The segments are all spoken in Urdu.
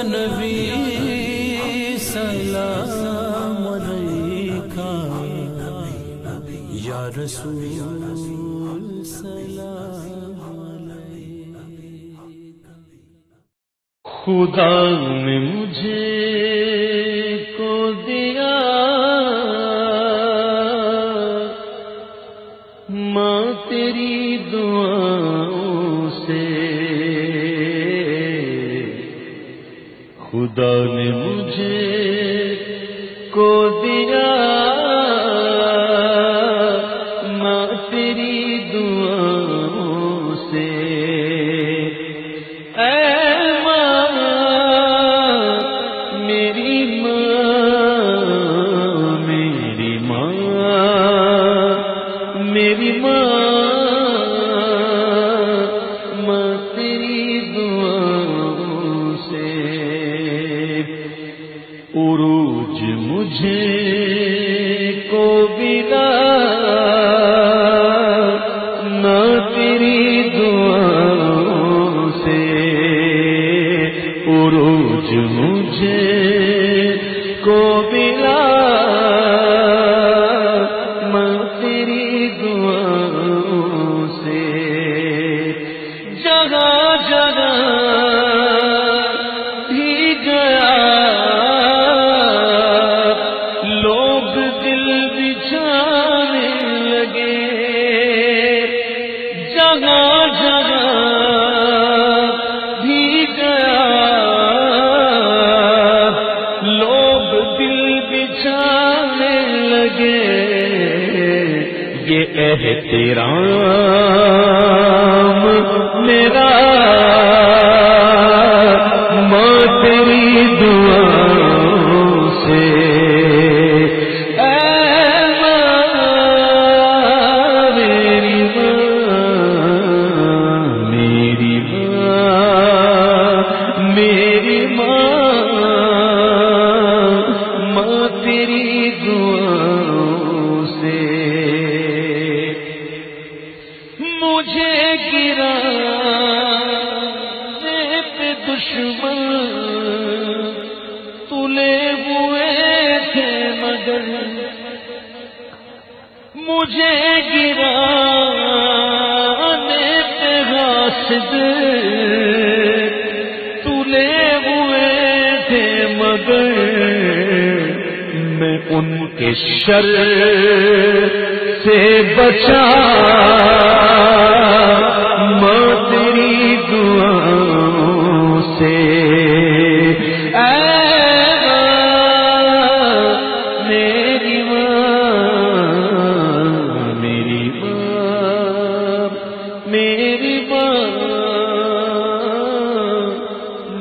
نبی سلام علیکہ، یا رسول سلام علیکہ۔ خدا نے مجھے کو دیا ماں تیری دعاؤں سے، خدا نے مجھے کو دیا ماں تیری دعاؤں سے، اے ماں میری ماں، میری ماں، میری ماں، ماں تیری دعاؤں سے عروج مجھے کو ملا نہ تیری دعاؤں سے، عروج مجھے کو ملا نہ تیری دعاؤں سے، جگہ جگہ بھی گیا لوگ دل بچھانے لگے، جگہ جگہ بھی گیا لوگ دل بچھانے لگے، یہ احترام میرا ماں تیری دعاؤں سے، اے ماں میری ماں، میری ماں، میری ماں، ماں تیری دعاؤں سے مجھے گرانے پہ دشمن تلے ہوئے تھے مگر، مجھے گرانے پہ حاسد تلے ہوئے تھے مگر، میں ان کے شر سے بچا ماں تیری دعاؤں سے، اے ماں میری ماں، میری ماں، میری ماں،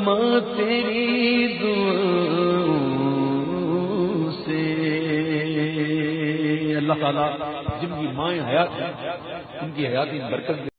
ماں تیری دعاؤں سے۔ اللہ تعالیٰ جن کی مائیں حیات ہیں ان کی حیات ان برکت